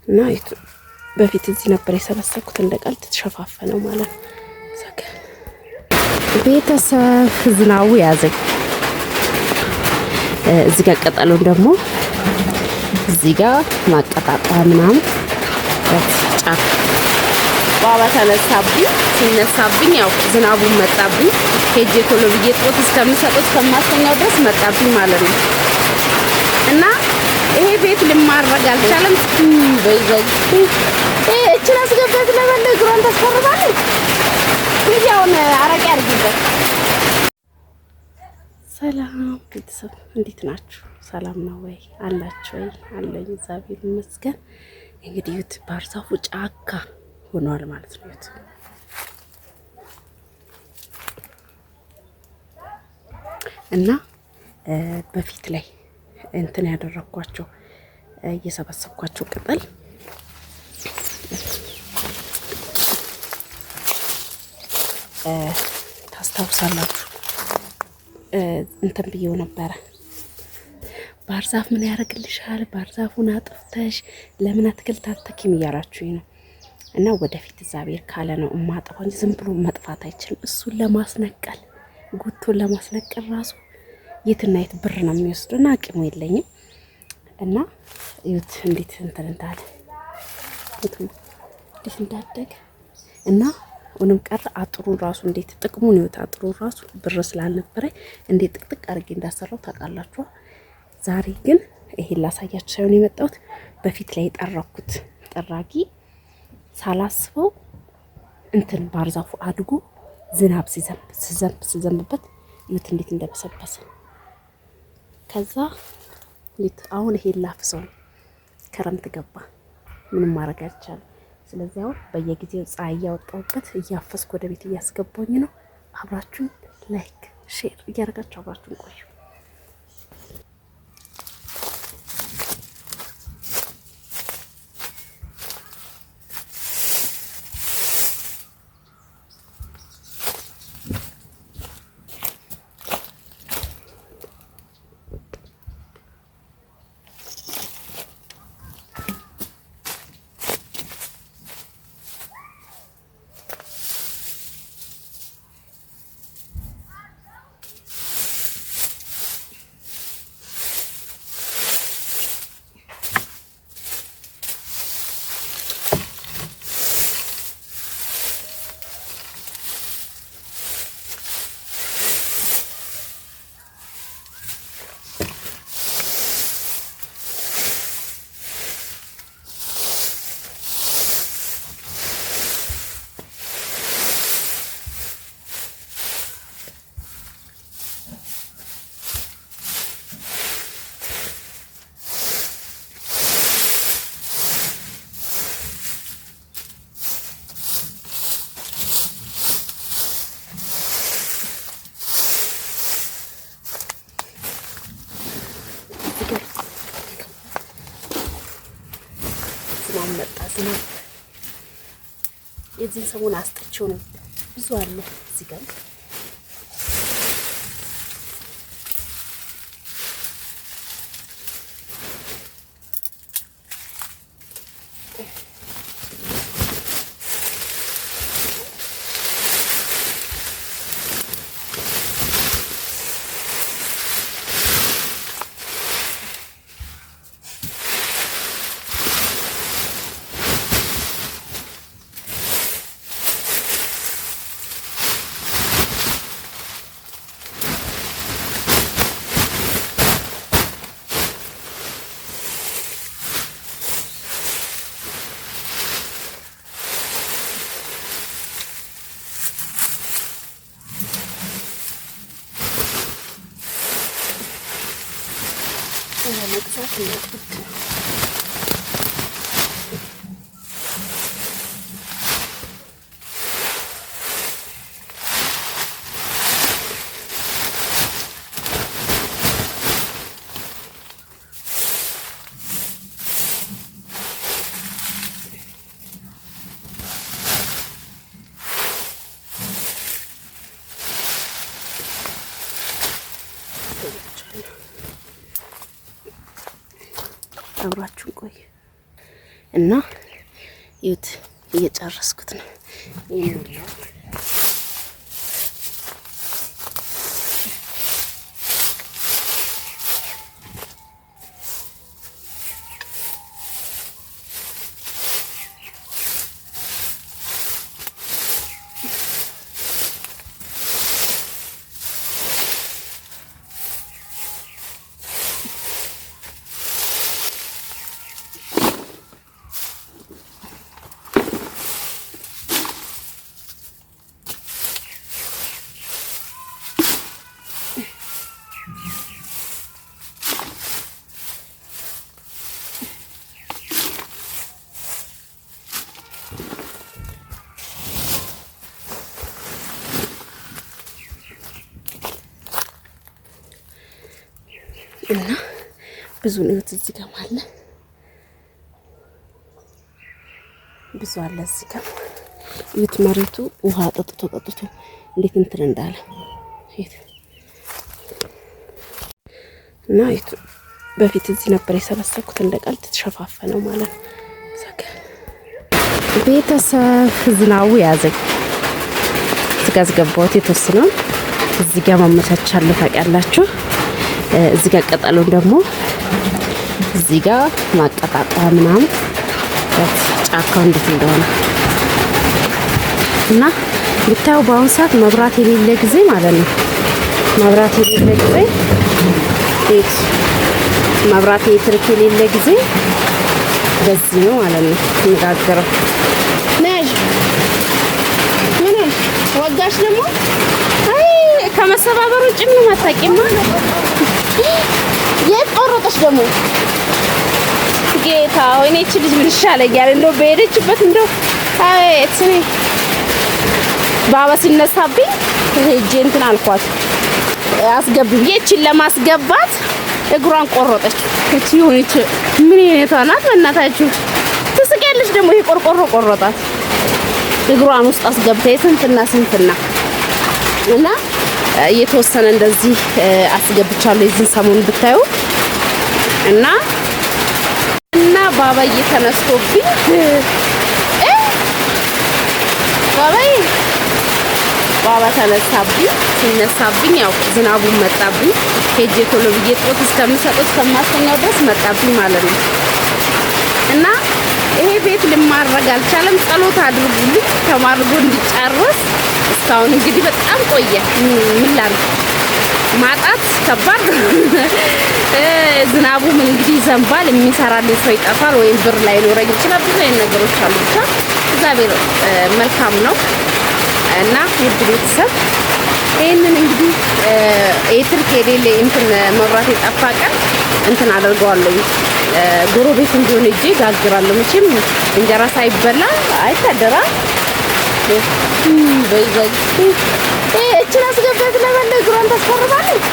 እና በፊት እዚህ ነበር የሰበሰብኩት እንደ ቀልድ ተሸፋፈነው ማለት ነው። ቤተሰብ ዝናቡ ያዘኝ። እዚህ ጋር ቀጠሉን ደግሞ እዚህ ጋር ማቀጣጣያ ምናምን ጫፍ ባባ ተነሳብኝ። ሲነሳብኝ ያው ዝናቡን መጣብኝ። ሄጄ ቶሎ ብዬ ጥሮት እስከምሰጡት ከማስተኛው ድረስ መጣብኝ ማለት ነው። እና ይሄ ቤት ልማረግ አልቻለም። በይዘግ እቺን አስገባት ለበለ እግሯን ታስፈርባለች። ይሄውን አረቄ አድርጊበት። ሰላም ቤተሰብ እንዴት ናችሁ? ሰላም ነው ወይ? አላችሁ ወይ? አለኝ እግዚአብሔር ይመስገን። እንግዲህ ዩት ባህር ዛፉ ጫካ ሆኗል ማለት ነው። ዩት እና በፊት ላይ እንትን ያደረኳቸው እየሰበሰብኳቸው ቅጠል ታስታውሳላችሁ? እንትን ብዬው ነበረ። ባህር ዛፍ ምን ያደርግልሻል? ባህር ዛፉን አጥፍተሽ ለምን አትክልት አትተኪም እያላችሁኝ ነው። እና ወደፊት እግዚአብሔር ካለ ነው እማጠፋው እንጂ ዝም ብሎ መጥፋት አይችልም። እሱን ለማስነቀል ጉቶን ለማስነቀል ራሱ የትና የት ብር ነው የሚወስደው እና አቅሙ የለኝም። እና እዩት እንዴት እንትን እንዳለ እንዴት እንዳደገ እና ሆኖም ቀረ። አጥሩ ራሱ እንዴት ጥቅሙን ይወጣ። አጥሩ ራሱ ብር ስላልነበረ እንዴት ጥቅጥቅ አድርጌ እንዳሰራው ታውቃላችሁ። ዛሬ ግን ይሄን ላሳያችሁ ሳይሆን የመጣሁት በፊት ላይ የጠራኩት ጠራጊ ሳላስበው እንትን ባህር ዛፉ አድጎ ዝናብ ሲዘንብበት ይሁት እንዴት እንደበሰበሰ። ከዛ አሁን ይሄን ላፍሰው ክረምት ገባ፣ ምንም ማድረግ አልቻለም። ስለዚህ አሁን በየጊዜው ፀሐይ እያወጣሁበት እያፈስኩ ወደ ቤት እያስገባኝ ነው። አብራችሁን ላይክ ሼር እያደረጋችሁ አብራችሁን ቆዩ። ዝናብ የዚህን ሰሞን አስጥቼው ነው። ብዙ አለ እዚህ ጋር ለመግዛት ነው። አብራችሁን ቆይ። እና ይሁት እየጨረስኩት ነው። እና ብዙ ነው እዚህ ጋር ማለት ብዙ አለ እዚህ ጋር ይት መሬቱ ውሃ ጠጥቶ እንዴት እንትን እንዳለ እና ይት በፊት እዚህ ነበር የሰበሰብኩት እንደ ቀልድ ተሸፋፈነው ማለት ነው። ቤተሰብ ዝናቡ ያዘኝ እዚህ ጋር ዝገባሁት የተወሰነው እዚህ ጋር ማመቻቻለሁ ታውቃላችሁ። እዚህ ጋር ቀጠሉን ደግሞ እዚህ ጋር ማቀጣጣያ ምናምን ጫካው እንዴት እንደሆነ እና ብታዩ በአሁኑ ሰዓት መብራት የሌለ ጊዜ ማለት ነው። መብራት የሌለ ጊዜ መብራት ኤሌክትሪክ የሌለ ጊዜ በዚህ ነው ማለት ነው የሚጋገረው። ነሽ ምን ወጋሽ ደግሞ አይ ከመሰባበሩ ውጭ ምን አታውቂማ። የቆረጠሽ ደግሞ ጌታ ወይኔ እቺ ልጅ ምን ይሻለኛል እንደው በሄደችበት እንደው አይ እኔ ባባ ሲነሳብኝ ሄጄ እንትን አልኳት አስገብኝ እቺን ለማስገባት እግሯን ቆረጠች። እቺ ሆነች ምን አይነቷ ናት በእናታችሁ ትስቂያለሽ። ደግሞ ይሄ ቆርቆሮ ቆረጣት እግሯን ውስጥ አስገብታ ስንትና እና የተወሰነ እንደዚህ አስገብቻለሁ የዚህን ሰሞን ብታዩ እና ባባ እየተነስቶብኝ ባባ ተነሳብኝ። ሲነሳብኝ ያው ዝናቡን መጣብኝ። ሄጄ ቶሎ ብዬ ጥሮት እስከምሰጡት ከማስተኛው ድረስ መጣብኝ ማለት ነው። እና ይሄ ቤት ልማረግ አልቻለም። ጸሎት አድርጉልኝ ተማርጎ እንዲጨርስ። እስካሁን እንግዲህ በጣም ቆየ። ምን ላድርግ ማጣት ከባድ ነው። ዝናቡም እንግዲህ ዘንባል፣ የሚሰራልኝ ሰው ይጠፋል ወይም ብር ላይኖረኝ ይችላል። ብዙ አይነት ነገሮች አሉ። ብቻ እግዚአብሔር መልካም ነው እና ውድ ቤተሰብ ይሄንን እንግዲህ ኤሌክትሪክ የሌለ እንትን መብራት የጠፋ ቀን እንትን አደርገዋለሁ። ጎረቤት እንዲሆን እጄ ጋግራለሁ። መቼም እንጀራ ሳይበላ አይታደራ። እቺን አስገባት ለበለ እግሯን ታስፈርማለች።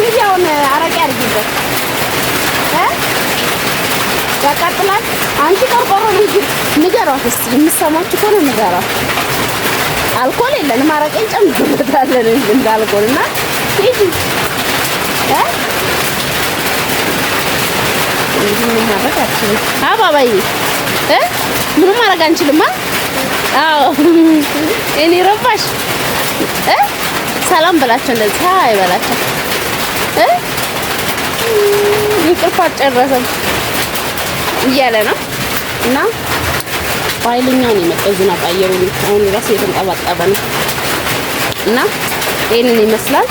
ይሄውን አረቄ አድርጊበት ያቃጥላል። አንቺ ቆርቆሮ ልጅ ንገሯት እስቲ የምትሰማችሁ ከሆነ ንገሯት። አልኮል የለንም አረቄን ጨምርበታለን እንዳልኮልና ይሄ ምንም ማድረግ አትችልም። አባባዬ ምንም ማድረግ አንችልም። አዎ እኔ ረባሽ ሰላም በላቸው እንደዚህ ሃይ በላቸው። እንቅልፍ አልጨረሰም እያለ ነው እና ኃይለኛው ነው የመጣው ዝናብ። አየሩ አሁን ራሱ የተንጠባጠበ ነው እና ይሄንን ይመስላል።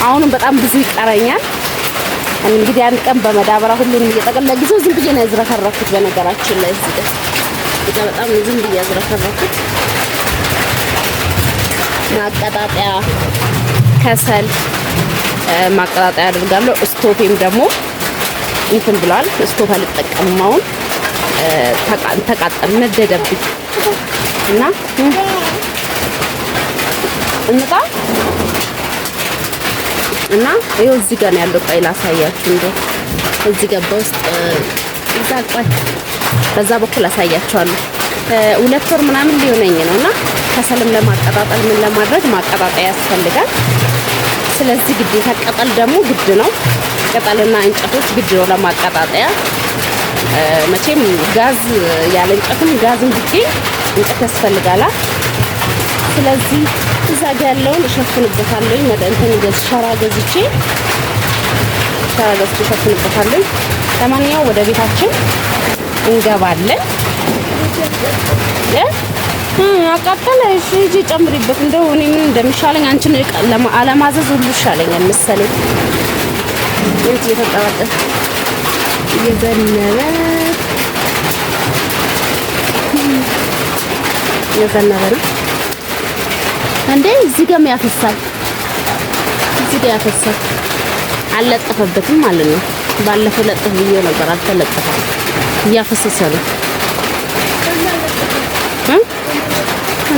አሁንም በጣም ብዙ ይቀረኛል። እንግዲህ አንድ ቀን በመዳበራ ሁሉንም እየጠቀለለ ጊዜው ዝም ብዬ ነው ያዝረከረኩት። በነገራችን ላይ እዚህ ጋር በጣም ዝም ብዬ ያዝረከረኩት። ማቀጣጠያ ከሰል ማቀጣጠያ አድርጋለሁ። ስቶፔም ደግሞ እንትን ብሏል። ስቶፕ አልጠቀምም አሁን ተቃጠል ነደደብኝ እና እንጣ እና ይኸው እዚህ ጋር ነው ያለው። ቆይ ላሳያችሁ። እንደው እዚህ ጋር በውስጥ እዛ ቆይ በዛ በኩል አሳያችኋለሁ። 2 ወር ምናምን ሊሆነኝ ነውና ከሰልም ለማቀጣጠል ምን ለማድረግ ማቀጣጠያ ያስፈልጋል። ስለዚህ ግዴታ ቅጠል ደግሞ ግድ ነው። ቅጠልና እንጨቶች ግድ ነው ለማቀጣጠያ መቼም ጋዝ ያለ እንጨትም ጋዝም ቢገኝ እንጨት ያስፈልጋል። ስለዚህ እዛ ጋር ያለውን እሸፍንበታለሁ። እንትን ሸራ ገዝቼ እሸፍንበታለሁ። ለማንኛውም ወደ ቤታችን እንገባለን። አቃጠለ። እሺ ሂጂ ጨምሪበት። እንደው እኔ ምን እንደሚሻለኝ አንቺን አለማዘዝ ሁሉ ይሻለኛል መሰለኝ። ወይስ እየተጣጣ እየዘነበ ነው እንዴ? እዚህ ጋር ያፈሳል። እዚህ ጋር ያፈሳል። አልለጠፈበትም ማለት ነው። ባለፈው ለጥፍ ብዬው ነበር፣ አልተለጠፈም። እያፈሰሰ ነው።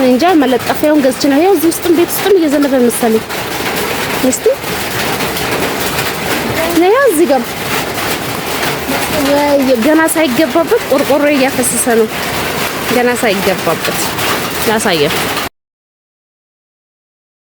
እንጃ መለጠፊያውን ገዝቼ ነው። ያው እዚህ ውስጥም ቤት ውስጥም እየዘነበ መሰለኝ። እስቲ ያው እዚህ ጋር ገና ሳይገባበት ቆርቆሮ እያፈሰሰ ነው። ገና ሳይገባበት ላሳየው።